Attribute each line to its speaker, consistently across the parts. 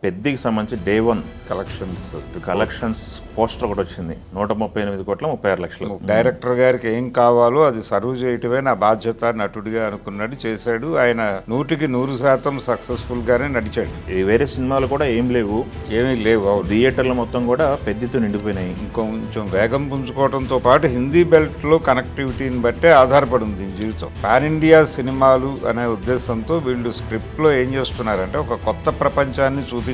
Speaker 1: పెద్దికి సంబంధించి day 1
Speaker 2: collections
Speaker 1: poster ఒకటి వచ్చింది. 138 కోట్ల 36 లక్షలు.
Speaker 2: డైరెక్టర్ గారికి ఏం కావాలో అది సర్వ్ చేయటమే నా బాధ్యత నటుడిగా అనుకున్నాడు, చేశాడు. ఆయన 100% సక్సెస్ఫుల్ గానే నడిచాడు.
Speaker 1: వేరే సినిమాలు కూడా ఏం లేవు,
Speaker 2: ఏమీ లేవు.
Speaker 1: థియేటర్లు మొత్తం కూడా పెద్దితో నిండిపోయినాయి.
Speaker 2: ఇంకొంచెం వేగం పుంజుకోవడంతో పాటు హిందీ బెల్ట్ లో కనెక్టివిటీని బట్టే ఆధారపడి ఉంది జీవితం. పాన్ ఇండియా సినిమాలు అనే ఉద్దేశంతో వీళ్ళు స్క్రిప్ట్ లో ఏం చేస్తున్నారంటే ఒక కొత్త ప్రపంచాన్ని చూపించాలి,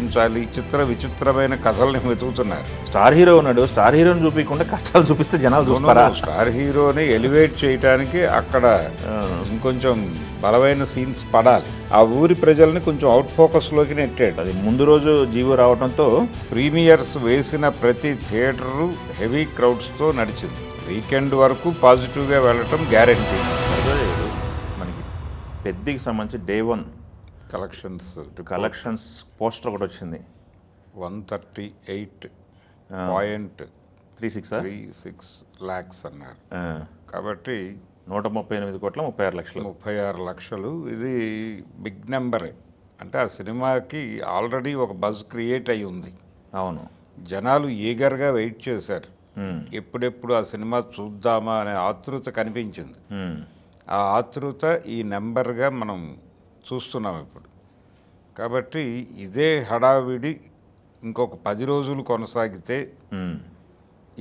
Speaker 2: విచిత్రమైన కథల్ని వెతుకుతున్నారు.
Speaker 1: స్టార్ హీరో ఉన్నాడు, స్టార్ హీరోని చూపించకుండా కష్టాలు చూపిస్తే జనాలు చూస్తారా?
Speaker 2: స్టార్ హీరోని ఎలివేట్ చేయడానికి అక్కడ ఇంకొంచెం బలమైన సీన్స్ పడాలి. ఆ ఊరి ప్రజల్ని కొంచెం అవుట్ ఫోకస్ లోకి నెట్టాడు.
Speaker 1: అది ముందు రోజు జీవో రావడంతో
Speaker 2: ప్రీమియర్స్ వేసిన ప్రతి థియేటరు హెవీ క్రౌడ్స్ తో నడిచింది. వీకెండ్ వరకు పాజిటివ్ గా వెళ్ళటం గ్యారెంటీ.
Speaker 1: మనకి పెద్దికి సంబంధించి డే 1 కలెక్షన్స్ పోస్టర్ ఒకటి వచ్చింది.
Speaker 2: 138.36 lakhs అన్నారు. కాబట్టి
Speaker 1: 138 కోట్ల 36 లక్షలు.
Speaker 2: 36 లక్షలు ఇది బిగ్ నెంబరే. అంటే ఆ సినిమాకి ఆల్రెడీ ఒక బజ్ క్రియేట్ అయి ఉంది.
Speaker 1: అవును,
Speaker 2: జనాలు ఈగర్గా వెయిట్ చేశారు. ఎప్పుడెప్పుడు ఆ సినిమా చూద్దామా అనే ఆతృత కనిపించింది. ఆ ఆతృత ఈ నెంబర్గా మనం చూస్తున్నాం ఇప్పుడు. కాబట్టి ఇదే హడావిడి ఇంకొక 10 రోజులు కొనసాగితే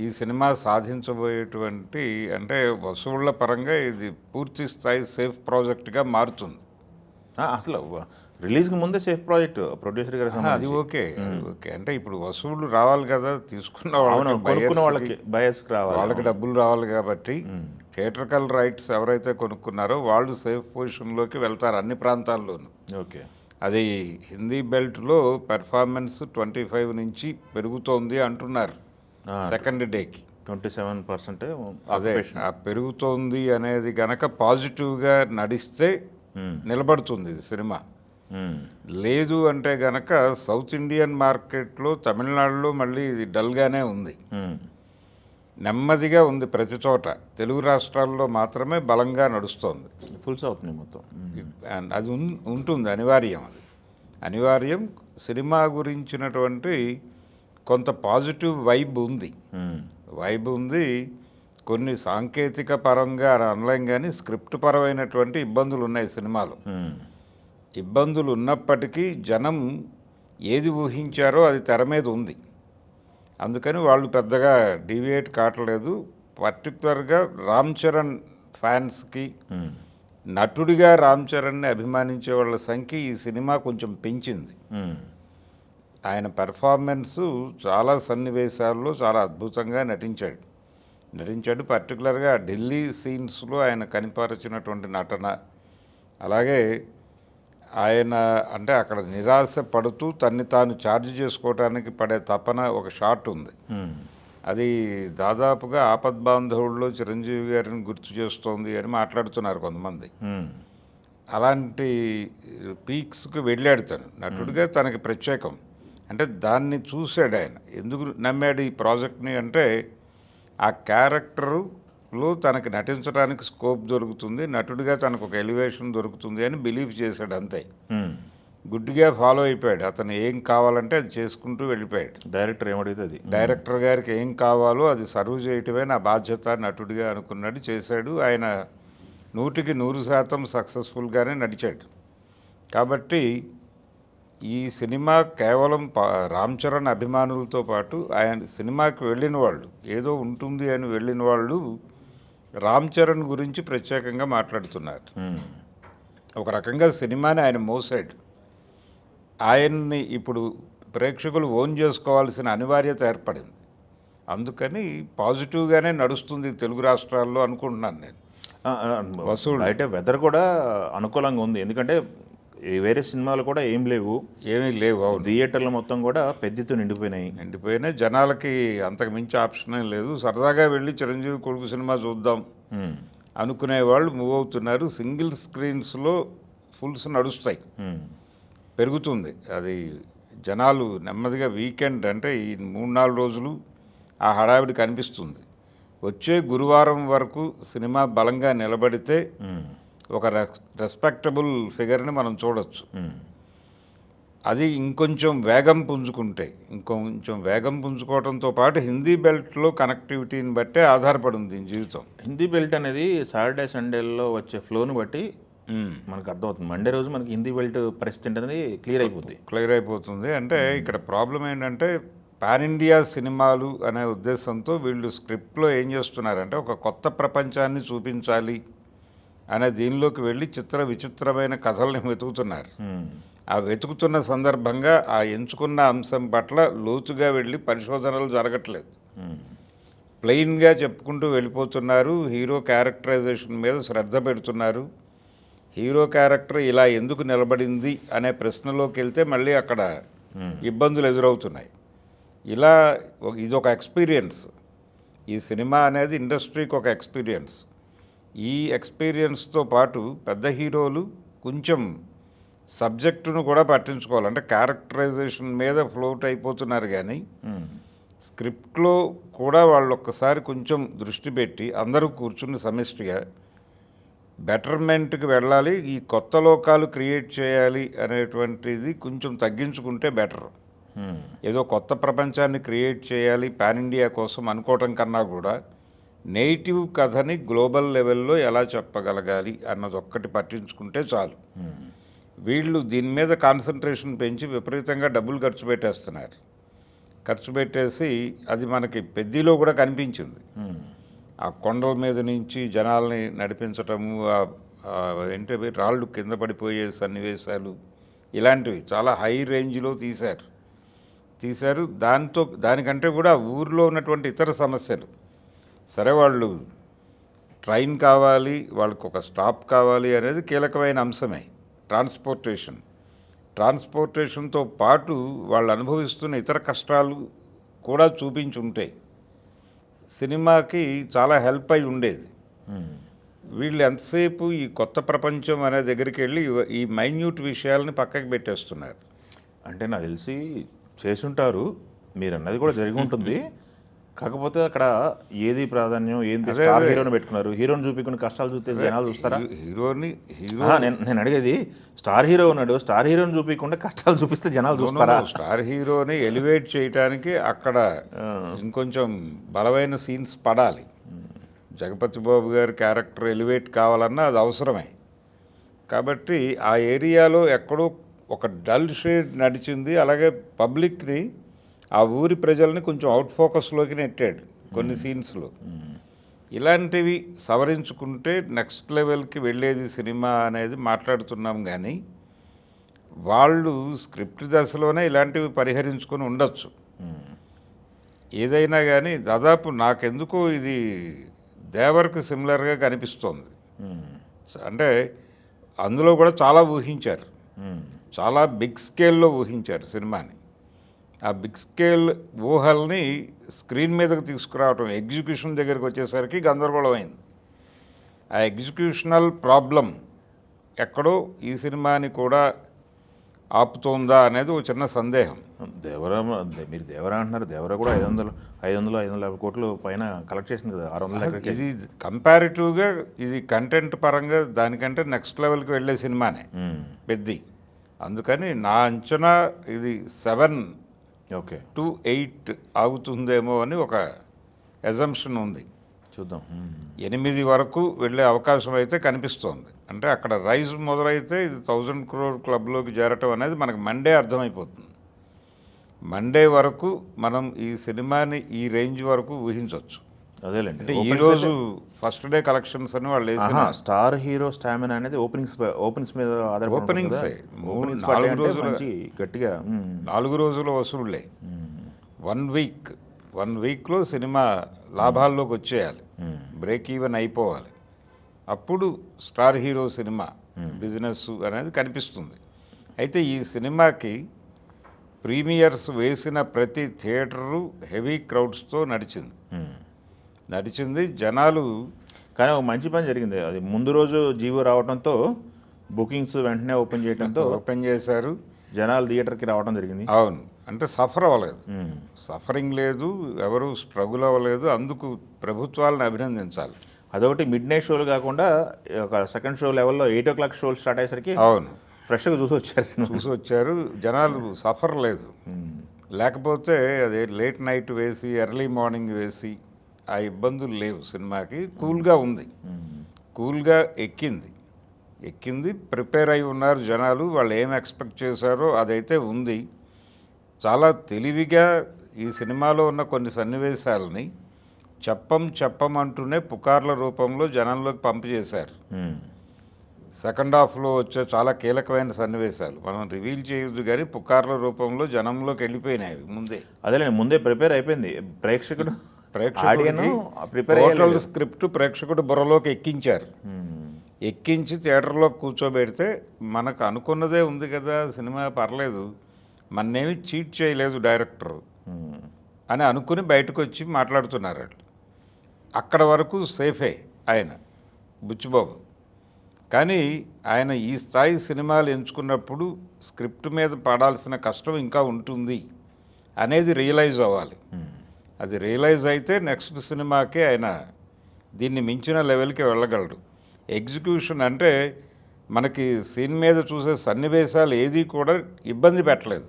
Speaker 2: ఈ సినిమా సాధించబోయేటువంటి అంటే వసూళ్ల పరంగా ఇది పూర్తి స్థాయి సేఫ్ ప్రాజెక్ట్గా మారుతుంది.
Speaker 1: అసలు రిలీజ్కి ముందే సేఫ్ ప్రాజెక్ట్ ప్రొడ్యూసర్ గారు.
Speaker 2: అది ఓకే అంటే ఇప్పుడు వసూళ్లు రావాలి కదా, తీసుకున్న
Speaker 1: వాళ్ళకి బయస్కి రావాలి,
Speaker 2: వాళ్ళకి డబ్బులు రావాలి. కాబట్టి థియేటర్కల్ రైట్స్ ఎవరైతే కొనుక్కున్నారో వాళ్ళు సేఫ్ పొజిషన్లోకి వెళ్తారు అన్ని ప్రాంతాల్లోనూ.
Speaker 1: ఓకే,
Speaker 2: అది హిందీ బెల్ట్లో పెర్ఫార్మెన్స్ 25 నుంచి పెరుగుతోంది అంటున్నారు. సెకండ్ డేకి
Speaker 1: 27%.
Speaker 2: అదే పెరుగుతోంది అనేది గనక పాజిటివ్గా నడిస్తే నిలబడుతుంది ఇది సినిమా. లేదు అంటే గనక సౌత్ ఇండియన్ మార్కెట్లో తమిళనాడులో మళ్ళీ ఇది డల్గానే ఉంది. నెమ్మదిగా ఉంది ప్రతి చోట. తెలుగు రాష్ట్రాల్లో మాత్రమే బలంగా నడుస్తోంది.
Speaker 1: ఫుల్ సౌత్ మొత్తం
Speaker 2: అది ఉంటుంది, అనివార్యం. సినిమా గురించినటువంటి కొంత పాజిటివ్ వైబ్ ఉంది. కొన్ని సాంకేతిక పరంగా అనలేం కానీ స్క్రిప్ట్ పరమైనటువంటి ఇబ్బందులు ఉన్నాయి సినిమాలో. ఇబ్బందులు ఉన్నప్పటికీ జనం ఏది ఊహించారో అది తెర మీద ఉంది. అందుకని వాళ్ళు పెద్దగా డీవియేట్ కావట్లేదు. పర్టికులర్గా రామ్ చరణ్ ఫ్యాన్స్కి, నటుడిగా రామ్ చరణ్ని అభిమానించే వాళ్ళ సంఖ్య ఈ సినిమా కొంచెం పెంచింది. ఆయన పెర్ఫార్మెన్సు చాలా సన్నివేశాల్లో చాలా అద్భుతంగా నటించాడు. పర్టికులర్గా ఢిల్లీ సీన్స్లో ఆయన కనిపరిచినటువంటి నటన, అలాగే ఆయన అంటే అక్కడ నిరాశ పడుతూ తన్ని తాను ఛార్జ్ చేసుకోవడానికి పడే తపన ఒక షాట్ ఉంది. అది దాదాపుగా ఆపద్బాంధవుల్లో చిరంజీవి గారిని గుర్తు చేస్తోంది అని మాట్లాడుతున్నారు కొంతమంది. అలాంటి పీక్స్కి వెళ్ళాడు తను నటుడిగా. తనకి ప్రత్యేకం అంటే దాన్ని చూశాడు ఆయన. ఎందుకు నమ్మాడు ఈ ప్రాజెక్ట్ని అంటే ఆ క్యారెక్టరులో తనకి నటించడానికి స్కోప్ దొరుకుతుంది, నటుడిగా తనకు ఒక ఎలివేషన్ దొరుకుతుంది అని బిలీవ్ చేశాడు అంతే. గుడ్డిగా ఫాలో అయిపోయాడు. అతను ఏం కావాలంటే అది చేసుకుంటూ వెళ్ళిపోయాడు. డైరెక్టర్ గారికి ఏం కావాలో అది సర్వ్ చేయటమే నా బాధ్యత నటుడిగా అనుకున్నాడు, చేశాడు. ఆయన 100% సక్సెస్ఫుల్గానే నడిచాడు. కాబట్టి ఈ సినిమా కేవలం రామ్ చరణ్ అభిమానులతో పాటు ఆయన సినిమాకి వెళ్ళిన వాళ్ళు, ఏదో ఉంటుంది అని వెళ్ళిన వాళ్ళు రామ్ చరణ్ గురించి ప్రత్యేకంగా మాట్లాడుతున్నారు. ఒక రకంగా సినిమాని ఆయన మోసాడు. ఆయన్ని ఇప్పుడు ప్రేక్షకులు ఓన్ చేసుకోవాల్సిన అనివార్యత ఏర్పడింది. అందుకని పాజిటివ్గానే నడుస్తుంది తెలుగు రాష్ట్రాల్లో అనుకుంటున్నాను నేను.
Speaker 1: వసూలు అయితే వెదర్ కూడా అనుకూలంగా ఉంది. ఎందుకంటే వేరే సినిమాలు కూడా ఏమీ లేవు. థియేటర్లు మొత్తం కూడా పెద్దితో నిండిపోయినాయి.
Speaker 2: జనాలకి అంతకు మించి ఆప్షన్ ఏం లేదు. సరదాగా వెళ్ళి చిరంజీవి కొడుకు సినిమా చూద్దాం అనుకునే వాళ్ళు మూవ్ అవుతున్నారు. సింగిల్ స్క్రీన్స్లో ఫుల్స్ నడుస్తాయి, పెరుగుతుంది. అది జనాలు నెమ్మదిగా వీకెండ్ అంటే ఈ 3-4 రోజులు ఆ హడావిడి కనిపిస్తుంది. వచ్చే గురువారం వరకు సినిమా బలంగా నిలబడితే ఒక రెస్పెక్టబుల్ ఫిగర్ని మనం చూడొచ్చు. అది ఇంకొంచెం వేగం పుంజుకుంటే, ఇంకొంచెం వేగం పుంజుకోవడంతో పాటు హిందీ బెల్ట్లో కనెక్టివిటీని బట్టే ఆధారపడి ఉంది దీని జీవితం.
Speaker 1: హిందీ బెల్ట్ అనేది సాటర్డే సండేల్లో వచ్చే ఫ్లోని బట్టి మనకు అర్థమవుతుంది. మండే రోజు మనకి హిందీ బెల్ట్ పరిస్థితి అనేది క్లియర్ అయిపోతుంది.
Speaker 2: అంటే ఇక్కడ ప్రాబ్లం ఏంటంటే పాన్ ఇండియా సినిమాలు అనే ఉద్దేశంతో వీళ్ళు స్క్రిప్ట్లో ఏం చేస్తున్నారంటే ఒక కొత్త ప్రపంచాన్ని చూపించాలి అనే దీనిలోకి వెళ్ళి విచిత్రమైన కథల్ని వెతుకుతున్నారు. ఆ వెతుకుతున్న సందర్భంగా ఆ ఎంచుకున్న అంశం పట్ల లోతుగా వెళ్ళి పరిశోధనలు జరగట్లేదు. ప్లెయిన్గా చెప్పుకుంటూ వెళ్ళిపోతున్నారు. హీరో క్యారెక్టరైజేషన్ మీద శ్రద్ధ పెడుతున్నారు. హీరో క్యారెక్టర్ ఇలా ఎందుకు నిలబడింది అనే ప్రశ్నలోకి వెళ్తే మళ్ళీ అక్కడ ఇబ్బందులు ఎదురవుతున్నాయి. ఇలా ఇదొక ఎక్స్పీరియన్స్. ఈ సినిమా అనేది ఇండస్ట్రీకి ఒక ఎక్స్పీరియన్స్. ఈ ఎక్స్పీరియన్స్తో పాటు పెద్ద హీరోలు కొంచెం సబ్జెక్టును కూడా పట్టించుకోవాలి. అంటే క్యారెక్టరైజేషన్ మీద ఫ్లోట్ అయిపోతున్నారు కానీ స్క్రిప్ట్లో కూడా వాళ్ళు ఒక్కసారి కొంచెం దృష్టి పెట్టి అందరూ కూర్చుని సమిష్టిగా బెటర్మెంట్కి వెళ్ళాలి, ఈ కొత్త లోకాలు క్రియేట్ చేయాలి అనేటువంటిది కొంచెం తగ్గించుకుంటే బెటర్. ఏదో కొత్త ప్రపంచాన్ని క్రియేట్ చేయాలి పాన్ ఇండియా కోసం అనుకోవటం కన్నా కూడా నేటివ్ కథని గ్లోబల్ లెవెల్లో ఎలా చెప్పగలగాలి అన్నది ఒక్కటి పట్టించుకుంటే చాలు. వీళ్ళు దీని మీద కాన్సన్ట్రేషన్ పెంచి విపరీతంగా డబ్బులు ఖర్చు పెట్టేస్తున్నారు. ఖర్చు పెట్టేసి అది మనకి పెద్దలో కూడా కనిపించింది. ఆ కొండల మీద నుంచి జనాల్ని నడిపించటము, ఏంటి రాళ్ళు కింద పడిపోయే సన్నివేశాలు, ఇలాంటివి చాలా హై రేంజ్లో తీశారు. దానికంటే కూడా ఊర్లో ఉన్నటువంటి ఇతర సమస్యలు, సరే వాళ్ళు ట్రైన్ కావాలి, వాళ్ళకు ఒక స్టాప్ కావాలి అనేది కీలకమైన అంశమే. ట్రాన్స్పోర్టేషన్తో పాటు వాళ్ళు అనుభవిస్తున్న ఇతర కష్టాలు కూడా చూపించుంటే సినిమాకి చాలా హెల్ప్ అయి ఉండేది. వీళ్ళు ఎంతసేపు ఈ కొత్త ప్రపంచం అనే దగ్గరికి వెళ్ళి ఈ మైన్యూట్ విషయాలని పక్కకి పెట్టేస్తున్నారు.
Speaker 1: అంటే నాకు తెలిసి చేసుంటారు, మీరు అన్నది కూడా జరిగి ఉంటుంది. కాకపోతే అక్కడ ఏది ప్రాధాన్యం, ఏంటి స్టార్ హీరోని పెట్టుకున్నారు, హీరోని చూపించుకుని కష్టాలు చూస్తే జనాలు చూస్తారా? నేను అడిగేది, స్టార్ హీరో ఉన్నాడు, స్టార్ హీరోని చూపించకుండా కష్టాలు చూపిస్తే జనాలు చూస్తారా?
Speaker 2: స్టార్ హీరోని ఎలివేట్ చేయడానికి అక్కడ ఇంకొంచెం బలమైన సీన్స్ పడాలి. జగపతి బాబు గారి క్యారెక్టర్ ఎలివేట్ కావాలన్నా అది అవసరమే. కాబట్టి ఆ ఏరియాలో ఎక్కడో ఒక డల్ షేడ్ నడిచింది. అలాగే పబ్లిక్ని, ఆ ఊరి ప్రజల్ని కొంచెం అవుట్ ఫోకస్లోకి నెట్టాడు కొన్ని సీన్స్లో. ఇలాంటివి సవరించుకుంటే నెక్స్ట్ లెవెల్కి వెళ్ళేది సినిమా అనేది మాట్లాడుతున్నాం. కానీ వాళ్ళు స్క్రిప్ట్ దశలోనే ఇలాంటివి పరిహరించుకొని ఉండొచ్చు. ఏదైనా కానీ దాదాపు నాకెందుకో ఇది దేవర్కి సిమిలర్గా కనిపిస్తోంది. అంటే అందులో కూడా చాలా ఊహించారు, చాలా బిగ్ స్కేల్లో ఊహించారు సినిమాని. ఆ బిగ్ స్కేల్ ఊహల్ని స్క్రీన్ మీదకి తీసుకురావటం, ఎగ్జిక్యూషన్ దగ్గరికి వచ్చేసరికి గందరగోళమైంది. ఆ ఎగ్జిక్యూషనల్ ప్రాబ్లం ఎక్కడో ఈ సినిమాని కూడా ఆపుతోందా అనేది ఒక చిన్న సందేహం.
Speaker 1: మీరు దేవరా అంటున్నారు, దేవరా కూడా 550 కోట్లు పైన కలెక్ట్ చేసింది కదా, 600.
Speaker 2: ఇది కంపారిటివ్గా ఇది కంటెంట్ పరంగా దానికంటే నెక్స్ట్ లెవెల్కి వెళ్ళే సినిమానే పెద్ద. అందుకని నా అంచనా ఇది 7 to 8 ఆగుతుందేమో అని ఒక ఎజంప్షన్ ఉంది.
Speaker 1: చూద్దాం.
Speaker 2: 8 వరకు వెళ్ళే అవకాశం అయితే కనిపిస్తోంది. అంటే అక్కడ రైజ్ మొదలైతే ఇది 1000 crore క్లబ్లోకి చేరటం అనేది మనకు మండే అర్థమైపోతుంది. మండే వరకు మనం ఈ సినిమాని ఈ రేంజ్ వరకు ఊహించవచ్చు.
Speaker 1: అదేలేండి.
Speaker 2: అంటే ఈరోజు ఫస్ట్ డే కలెక్షన్స్ అని వాళ్ళు వేసిన
Speaker 1: స్టార్ హీరో స్టామినా అనేది ఓపెనింగ్స్ మీద
Speaker 2: ఓపెనింగ్స్ 4 రోజుల వసూళ్ళే. 1 వీక్లో సినిమా లాభాల్లోకి వచ్చేయాలి, బ్రేక్ ఈవెన్ అయిపోవాలి. అప్పుడు స్టార్ హీరో సినిమా బిజినెస్ అనేది కనిపిస్తుంది. అయితే ఈ సినిమాకి ప్రీమియర్స్ వేసిన ప్రతి థియేటరు హెవీ క్రౌడ్స్తో నడిచింది. జనాలు
Speaker 1: కానీ ఒక మంచి పని జరిగింది. అది ముందు రోజు జీవో రావడంతో బుకింగ్స్ వెంటనే ఓపెన్ చేశారు, జనాలు థియేటర్కి రావడం జరిగింది.
Speaker 2: అవును, అంటే సఫర్ అవ్వలేదు, సఫరింగ్ లేదు, ఎవరు స్ట్రగుల్ అవ్వలేదు. అందుకు ప్రభుత్వాలను అభినందించాలి.
Speaker 1: అదొకటి మిడ్ నైట్ షోలు కాకుండా ఒక సెకండ్ షో లెవెల్లో 8 o'clock షోలు స్టార్ట్ అయ్యేసరికి
Speaker 2: అవును
Speaker 1: ఫ్రెష్గా చూసి వచ్చారు సినిమా.
Speaker 2: చూసి వచ్చారు. జనాలు సఫర్ లేదు. లేకపోతే అదే లేట్ నైట్ వేసి ఎర్లీ మార్నింగ్ వేసి ఆ ఇబ్బందులు లేవు సినిమాకి. కూల్గా ఉంది, కూల్గా ఎక్కింది. ప్రిపేర్ అయి ఉన్నారు జనాలు. వాళ్ళు ఏం ఎక్స్పెక్ట్ చేశారో అదైతే ఉంది. చాలా తెలివిగా ఈ సినిమాలో ఉన్న కొన్ని సన్నివేశాలని చెప్పమంటూనే పుకార్ల రూపంలో జనంలోకి పంపు చేశారు. సెకండ్ హాఫ్లో వచ్చే చాలా కీలకమైన సన్నివేశాలు మనం రివీల్ చేయొద్దు, కానీ పుకార్ల రూపంలో జనంలోకి వెళ్ళిపోయినాయి ముందే.
Speaker 1: అదేలేండి, ముందే ప్రిపేర్ అయిపోయింది. ప్రేక్షకుడు
Speaker 2: టోటల్ స్క్రిప్ట్ ప్రేక్షకుడు బుర్రలోకి ఎక్కించారు. ఎక్కించి థియేటర్లో కూర్చోబెడితే మనకు అనుకున్నదే ఉంది కదా, సినిమా పర్లేదు, మన్నేమి చీట్ చేయలేదు డైరెక్టర్ అని అనుకుని బయటకు వచ్చి మాట్లాడుతున్నారు. అక్కడ వరకు సేఫే ఆయన బుచ్చిబాబు. కానీ ఆయన ఈ స్థాయి సినిమాలు ఎంచుకున్నప్పుడు స్క్రిప్ట్ మీద పడాల్సిన కష్టం ఇంకా ఉంటుంది అనేది రియలైజ్ అవ్వాలి. అది రియలైజ్ అయితే నెక్స్ట్ సినిమాకే ఆయన దీన్ని మించిన లెవెల్కి వెళ్ళగలడు. ఎగ్జిక్యూషన్ అంటే మనకి సీన్ మీద చూసే సన్నివేశాలు ఏది కూడా ఇబ్బంది పెట్టలేదు.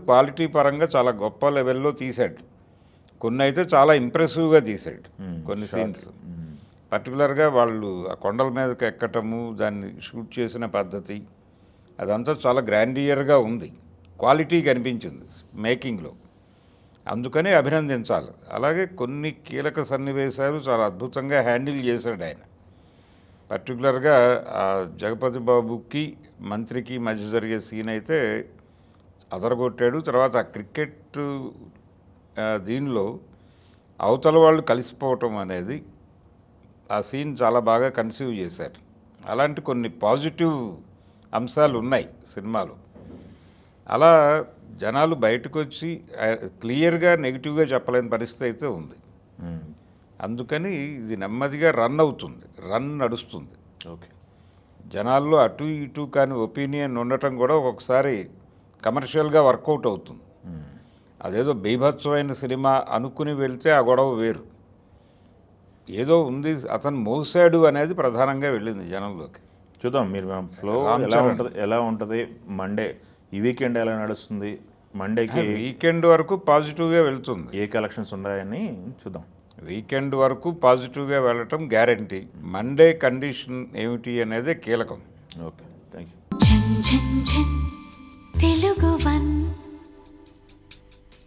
Speaker 2: క్వాలిటీ పరంగా చాలా గొప్ప లెవెల్లో తీశాడు. కొన్ని అయితే చాలా ఇంప్రెసివ్గా తీశాడు. కొన్ని సీన్స్ పర్టికులర్గా వాళ్ళు ఆ కొండల మీదకి ఎక్కటము, దాన్ని షూట్ చేసిన పద్ధతి అదంతా చాలా గ్రాండియర్గా ఉంది. క్వాలిటీ కనిపించింది మేకింగ్లో, అందుకని అభినందించాలి. అలాగే కొన్ని కీలక సన్నివేశాలు చాలా అద్భుతంగా హ్యాండిల్ చేశాడు ఆయన. పర్టికులర్గా ఆ జగపతి బాబుకి మంత్రికి మధ్య జరిగే సీన్ అయితే అదరగొట్టాడు. తర్వాత ఆ క్రికెట్ దీనిలో అవతల వాళ్ళు కలిసిపోవటం అనేది ఆ సీన్ చాలా బాగా కన్సీవ్ చేశారు. అలాంటి కొన్ని పాజిటివ్ అంశాలు ఉన్నాయి సినిమాలో. అలా జనాలు బయటకు వచ్చి క్లియర్గా నెగిటివ్గా చెప్పలేని పరిస్థితి అయితే ఉంది. అందుకని ఇది నెమ్మదిగా రన్ నడుస్తుంది.
Speaker 1: ఓకే,
Speaker 2: జనాల్లో అటు ఇటు కానీ ఒపీనియన్ ఉండటం కూడా ఒక్కొక్కసారి కమర్షియల్గా వర్కౌట్ అవుతుంది. అదేదో బీభత్సమైన సినిమా అనుకుని వెళ్తే ఆ గొడవ వేరు. ఏదో ఉంది, అతను మోసాడు అనేది ప్రధానంగా వెళ్ళింది జనంలోకి.
Speaker 1: చూద్దాం మీరు ఫ్లో ఎలా ఉంటుంది. మండే ఈ వీకెండ్ ఎలా నడుస్తుంది, మండేకి
Speaker 2: వీకెండ్ వరకు పాజిటివ్గా వెళ్తుంది.
Speaker 1: ఏ కలెక్షన్స్ ఉన్నాయని చూద్దాం.
Speaker 2: వీకెండ్ వరకు పాజిటివ్గా వెళ్ళటం గ్యారంటీ. మండే కండిషన్ ఏమిటి అనేది కీలకం.
Speaker 1: Okay, thank you.
Speaker 3: తెలుగు